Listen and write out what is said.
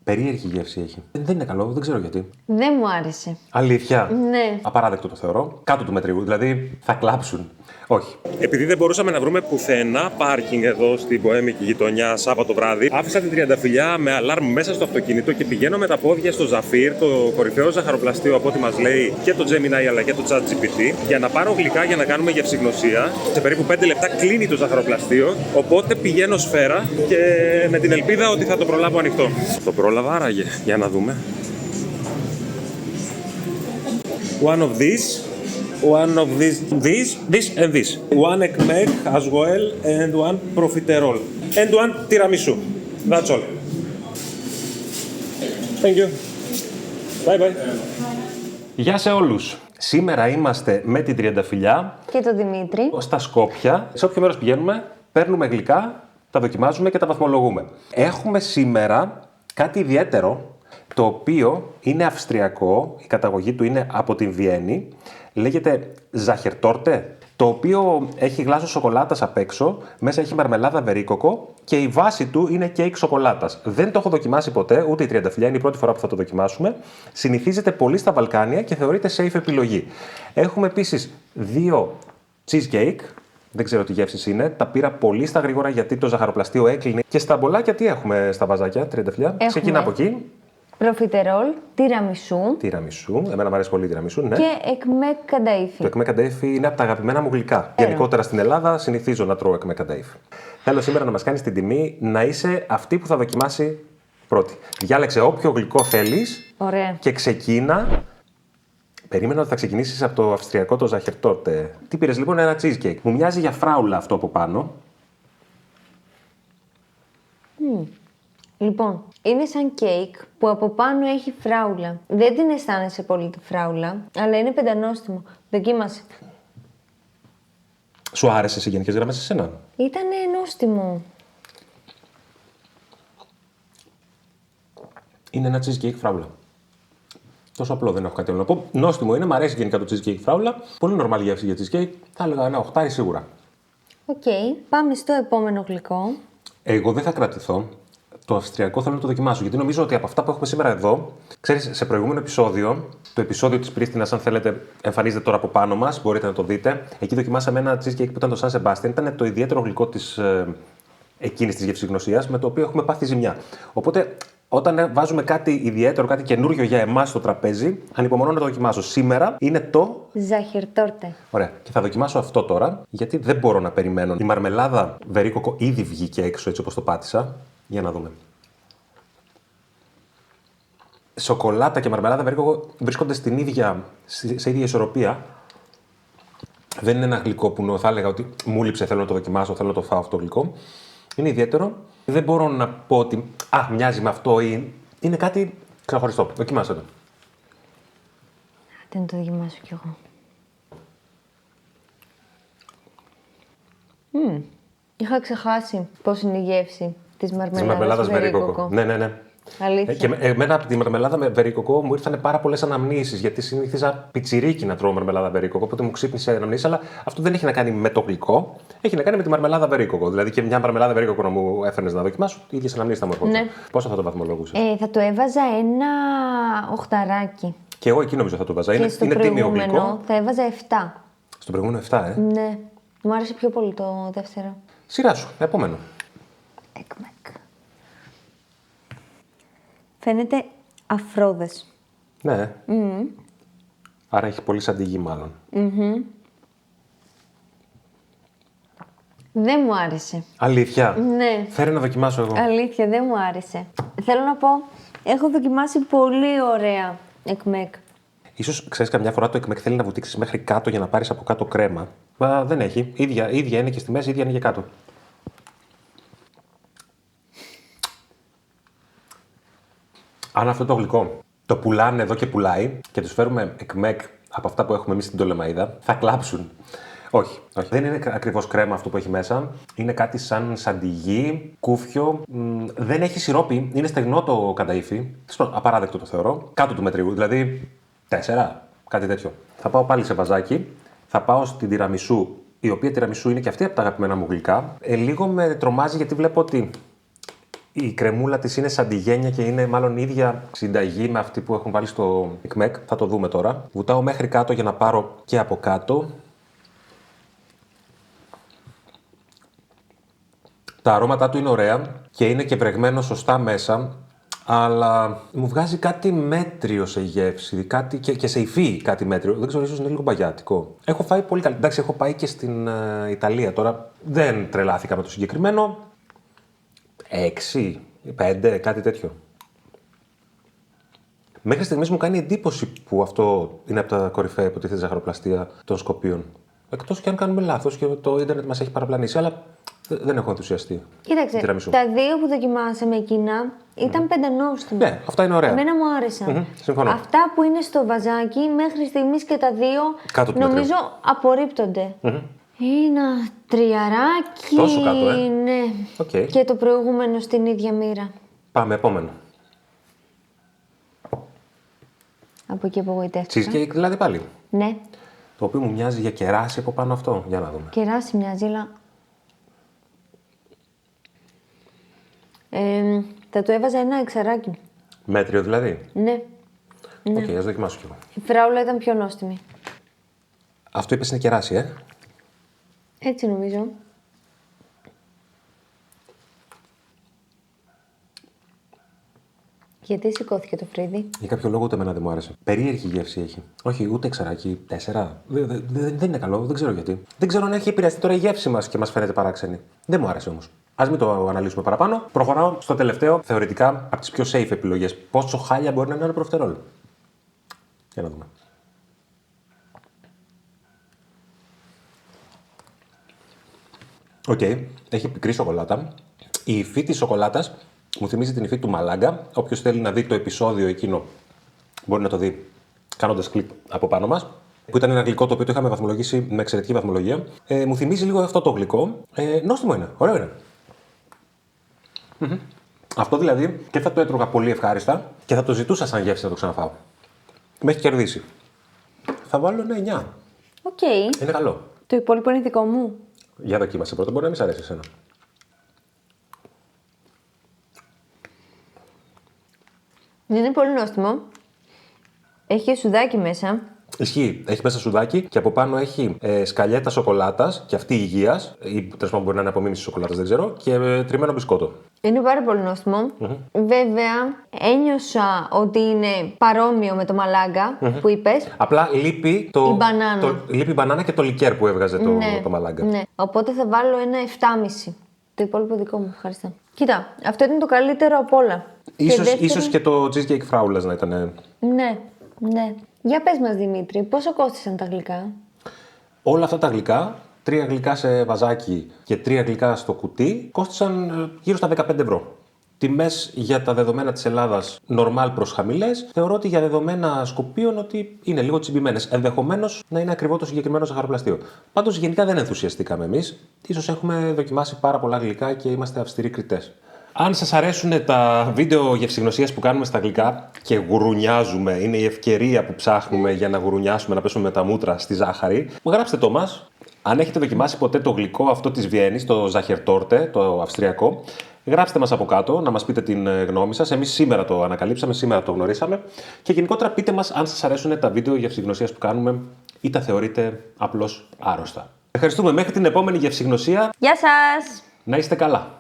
Περίεργη γεύση έχει. Δεν είναι καλό, δεν ξέρω γιατί. Δεν μου άρεσε. Αλήθεια. Ναι. Απαράδεκτο το θεωρώ. Κάτω του μετρίου. Δηλαδή θα κλάψουν. Όχι. Επειδή δεν μπορούσαμε να βρούμε πουθενά πάρκινγκ εδώ στην ποέμικη γειτονιά Σάββατο βράδυ, άφησα την τριανταφυλλιά με αλάρμ μέσα στο αυτοκίνητο και πηγαίνω με τα πόδια στο Ζαφύρ, το κορυφαίο ζαχαροπλαστείο από ό,τι μας λέει και το Gemini αλλά και το ChatGPT, για να πάρω γλυκά για να κάνουμε γευσηγνωσία. Σε περίπου 5 λεπτά κλείνει το ζαχαροπλαστείο, οπότε πηγαίνω σφαίρα και με την ελπίδα ότι θα το προλάβω ανοιχτό. Το πρόλαβα άραγε. Για να δούμε. One of these. One of this and this. One ekmek as well and one profiterol. And one tiramisu. That's all. Thank you. Bye bye. Γεια σε όλους. Σήμερα είμαστε με την Τριανταφυλλιά Και το Δημήτρη. στα Σκόπια. Σε όποιο μέρος πηγαίνουμε, παίρνουμε γλυκά, τα δοκιμάζουμε και τα βαθμολογούμε. Έχουμε σήμερα κάτι ιδιαίτερο, το οποίο είναι αυστριακό, η καταγωγή του είναι από την Βιέννη. Λέγεται ζαχερτόρτε, το οποίο έχει γλάσο σοκολάτας απ' έξω, μέσα έχει μαρμελάδα βερίκοκο και η βάση του είναι κέικ σοκολάτας. Δεν το έχω δοκιμάσει ποτέ, ούτε η Τριανταφυλλιά, είναι η πρώτη φορά που θα το δοκιμάσουμε. Συνηθίζεται πολύ στα Βαλκάνια και θεωρείται safe επιλογή. Έχουμε επίσης 2 cheesecake. Δεν ξέρω τι γεύσεις είναι. Τα πήρα πολύ στα γρήγορα γιατί το ζαχαροπλαστείο έκλεινε. Και στα μπολάκια τι έχουμε στα βαζάκια, Τριανταφυλλιά? Ξεκινά από εκεί. Προφιτερόλ, τιραμισού Τιραμισού. Εμένα μου αρέσει πολύ η τιραμισού, ναι. και εκμεκ κανταΐφι. Το εκμεκ κανταΐφι είναι από τα αγαπημένα μου γλυκά. Γενικότερα στην Ελλάδα συνηθίζω να τρώω εκμεκ κανταΐφι. Θέλω σήμερα να μας κάνεις την τιμή να είσαι αυτή που θα δοκιμάσει πρώτη. Διάλεξε όποιο γλυκό θέλεις. Ωραία. Και ξεκίνα. Περίμενα ότι θα ξεκινήσεις από το αυστριακό το ζαχερτόρτε. Τι πήρες λοιπόν? Ένα cheesecake. Μου μοιάζει για φράουλα αυτό από πάνω. Λοιπόν, είναι σαν κέικ που από πάνω έχει φράουλα. Δεν την αισθάνεσαι πολύ τη φράουλα, αλλά είναι πεντανόστιμο. Δοκίμασε. Σου άρεσε σε γενικές γραμμές εσένα? Ήτανε νόστιμο. Είναι ένα cheesecake φράουλα. Τόσο απλό, δεν έχω κάτι άλλο να πω. Νόστιμο είναι, μου αρέσει γενικά το cheesecake φράουλα. Πολύ normal γεύση για cheesecake. Θα έλεγα ένα 8 σίγουρα. Οκ, πάμε στο επόμενο γλυκό. Εγώ δεν θα κρατηθώ. Το αυστριακό θέλω να το δοκιμάσω. Γιατί νομίζω ότι από αυτά που έχουμε σήμερα εδώ, ξέρεις, σε προηγούμενο επεισόδιο, το επεισόδιο της Πρίστινας, αν θέλετε, εμφανίζεται τώρα από πάνω μας, μπορείτε να το δείτε. Εκεί δοκιμάσαμε ένα cheesecake που ήταν το San Sebastian. Ήταν το ιδιαίτερο γλυκό της εκείνης της γευσηγνωσίας, με το οποίο έχουμε πάθει ζημιά. Οπότε, όταν βάζουμε κάτι ιδιαίτερο, κάτι καινούριο για εμάς στο τραπέζι, ανυπομονώ να το δοκιμάσω. Σήμερα είναι το Ζαχερτόρτε. Ωραία. Και θα δοκιμάσω αυτό τώρα, γιατί δεν μπορώ να περιμένω. Η μαρμελάδα βερίκοκο ήδη βγήκε έξω, έτσι όπως το πάτησα. Για να δούμε. Σοκολάτα και μαρμελάδα βερίκοκο βρίσκονται σε ίδια ισορροπία. Δεν είναι ένα γλυκό που θα έλεγα ότι μου λείψε, θέλω να το δοκιμάσω, θέλω να το φάω αυτό το γλυκό. Είναι ιδιαίτερο. Δεν μπορώ να πω ότι μοιάζει με αυτό ή είναι κάτι ξεχωριστό. Δοκιμάστε το. Άντε να το δοκιμάσω κι εγώ. Είχα ξεχάσει πώς είναι η γεύση της μαρμελάδας βερίκοκο. Ναι. Αλήθεια. Και εμένα από τη μαρμελάδα με βερίκοκο μου ήρθαν πάρα πολλές αναμνήσεις. Γιατί συνήθιζα πιτσιρίκι να τρώω μαρμελάδα βερίκοκο. Οπότε μου ξύπνησε αναμνήσεις. Αλλά αυτό δεν έχει να κάνει με το γλυκό. Έχει να κάνει με τη μαρμελάδα βερίκοκο. Δηλαδή και μια μαρμελάδα βερίκοκο να μου έφερνες να δοκιμάσω, οι ίδιες αναμνήσεις θα μου έρχονταν. Ναι. Πόσο θα το βαθμολόγουσες? Θα το έβαζα ένα οχταράκι. Και εγώ εκεί νομίζω θα το βάζα. Και στο είναι τίμιο προηγούμενο γλυκό. θα έβαζα 7. Στο προηγούμενο 7, Ναι. Μου άρεσε πιο πολύ το δεύτερο. Σειρά σου, επόμενο. Εκμεκ. Φαίνεται αφρόδες. Ναι. Άρα έχει πολύ σαν τη γη, μάλλον. Δεν μου άρεσε. Αλήθεια. Ναι. Φέρε να δοκιμάσω εγώ. Αλήθεια, δεν μου άρεσε. Θέλω να πω, έχω δοκιμάσει πολύ ωραία εκμεκ. Ίσως ξέρεις, καμιά φορά το εκμεκ θέλει να βουτήξεις μέχρι κάτω για να πάρεις από κάτω κρέμα. Μα δεν έχει. Ίδια είναι και στη μέση, ίδια είναι και κάτω. Αν αυτό το γλυκό το πουλάνε εδώ και πουλάει και τους φέρουμε εκμεκ από αυτά που έχουμε εμείς στην Πτολεμαΐδα, θα κλάψουν. Όχι. Δεν είναι ακριβώς κρέμα αυτό που έχει μέσα. Είναι κάτι σαν σαντιγί, κούφιο. Δεν έχει σιρόπι. Είναι στεγνό το κανταΐφι. Απαράδεκτο το θεωρώ. Κάτω του μετρίου. Δηλαδή 4. Κάτι τέτοιο. Θα πάω πάλι σε βαζάκι. Θα πάω στην τιραμισού, η οποία τιραμισού είναι και αυτή από τα αγαπημένα μου γλυκά. Λίγο με τρομάζει γιατί βλέπω ότι Η κρεμούλα της είναι σαν τη γένια και είναι μάλλον ίδια συνταγή με αυτή που έχουν βάλει στο εκμεκ. Θα το δούμε τώρα. Βουτάω μέχρι κάτω για να πάρω και από κάτω. Τα αρώματά του είναι ωραία και είναι και βρεγμένο σωστά μέσα, αλλά μου βγάζει κάτι μέτριο σε γεύση, κάτι και σε υφή κάτι μέτριο. Δεν ξέρω, ίσως είναι λίγο μπαγιάτικο. Έχω φάει πολύ καλά. Εντάξει, έχω πάει και στην Ιταλία τώρα. Δεν τρελάθηκα με το συγκεκριμένο. 6, 5, κάτι τέτοιο. Μέχρι στιγμής μου κάνει εντύπωση που αυτό είναι από τα κορυφαία υποτίθεται ζαχαροπλαστεία των Σκοπίων. Εκτός και αν κάνουμε λάθος και το ίντερνετ μας έχει παραπλανήσει, αλλά δεν έχω ενθουσιαστεί. Κοίταξε, τα δύο που δοκιμάσαμε εκείνα ήταν πεντανόστιμα. Ναι, αυτά είναι ωραία. Εμένα μου άρεσαν. Συμφωνώ. Αυτά που είναι στο βαζάκι μέχρι στιγμής και τα δύο νομίζω απορρίπτονται. Ένα τριαράκι. Τόσο κάτω, Ναι. Okay. Και το προηγούμενο στην ίδια μοίρα. Πάμε, επόμενο. Από εκεί απογοητεύτηκα. Cheesecake δηλαδή πάλι. Ναι. Το οποίο μου μοιάζει για κεράσι από πάνω αυτό. Για να δούμε. Κεράσι μοιάζει, αλλά... θα του έβαζα ένα εξαράκι. Μέτριο δηλαδή. Ναι. Οκ, ας δοκιμάσω κι εγώ. Η φράουλα ήταν πιο νόστιμη. Αυτό είπες είναι κεράσι, Έτσι νομίζω. Γιατί σηκώθηκε το φρύδι. Για κάποιο λόγο ούτε εμένα δεν μου άρεσε. Περίεργη γεύση έχει. Όχι, ούτε εξαράκι. 4. Δεν είναι καλό, δεν ξέρω γιατί. Δεν ξέρω αν έχει επηρεαστεί τώρα η γεύση μας και μας φαίνεται παράξενη. Δεν μου άρεσε όμως. Ας μην το αναλύσουμε παραπάνω. Προχωράω στο τελευταίο, θεωρητικά από τις πιο safe επιλογές. Πόσο χάλια μπορεί να είναι ένα προφτερόλ. Για να δούμε. Οκ, έχει πικρή σοκολάτα. Η υφή της σοκολάτας μου θυμίζει την υφή του Μαλάγκα. Όποιος θέλει να δει το επεισόδιο εκείνο μπορεί να το δει κάνοντας κλικ από πάνω μας. Που ήταν ένα γλυκό το οποίο το είχαμε βαθμολογήσει με εξαιρετική βαθμολογία. Μου θυμίζει λίγο αυτό το γλυκό. Νόστιμο είναι, ωραίο είναι. Αυτό δηλαδή και θα το έτρωγα πολύ ευχάριστα και θα το ζητούσα σαν γεύση να το ξαναφάω. Με έχει κερδίσει. Θα βάλω ένα 9. Οκ. Είναι καλό. Το υπόλοιπο είναι δικό μου. Για δοκίμασε πρώτα, μπορεί να μην σ' αρέσει εσένα. Είναι πολύ νόστιμο. Έχει σουδάκι μέσα. Ισχύει. Έχει μέσα σουδάκι και από πάνω έχει σκαλιέτα σοκολάτας και αυτή υγείας, ή τέλος πάντων μπορεί να είναι απομίμηση σοκολάτας, δεν ξέρω, και τριμμένο μπισκότο. Είναι πάρα πολύ νόστιμο. Βέβαια, ένιωσα ότι είναι παρόμοιο με το Μαλάγκα που είπες. Απλά λείπει η μπανάνα. λείπει η μπανάνα και το λικέρ που έβγαζε το Μαλάγκα. Ναι, οπότε θα βάλω ένα 7,5. Το υπόλοιπο δικό μου, ευχαριστώ. Κοίτα, αυτό ήταν το καλύτερο από όλα. Ίσως και το cheesecake φράουλας να ήταν. Ναι, ναι. Για πες μας, Δημήτρη, πόσο κόστησαν τα γλυκά? Όλα αυτά τα γλυκά, 3 γλυκά σε βαζάκι και 3 γλυκά στο κουτί, κόστησαν γύρω στα 15 ευρώ. Τιμές για τα δεδομένα της Ελλάδας, normal προς χαμηλές, θεωρώ ότι για δεδομένα Σκοπίων ότι είναι λίγο τσιμπημένες. Ενδεχομένως να είναι ακριβό το συγκεκριμένο ζαχαροπλαστείο. Πάντως γενικά δεν ενθουσιαστήκαμε εμείς. Ίσως έχουμε δοκιμάσει πάρα πολλά γλυκά και είμαστε αυστηροί κριτές. Αν σας αρέσουν τα βίντεο γευσηγνωσίας που κάνουμε στα γλυκά και γουρουνιάζουμε, είναι η ευκαιρία που ψάχνουμε για να γουρουνιάσουμε, να πέσουμε με τα μούτρα στη ζάχαρη, γράψτε το μας. Αν έχετε δοκιμάσει ποτέ το γλυκό αυτό της Βιέννης, το Ζαχερτόρτε, το αυστριακό, γράψτε μας από κάτω να μας πείτε την γνώμη σας. Εμείς σήμερα το ανακαλύψαμε, σήμερα το γνωρίσαμε. Και γενικότερα πείτε μας αν σας αρέσουν τα βίντεο γευσηγνωσίας που κάνουμε ή τα θεωρείτε απλώς άρρωστα. Ευχαριστούμε μέχρι την επόμενη γευσηγνωσία. Γεια σας! Να είστε καλά!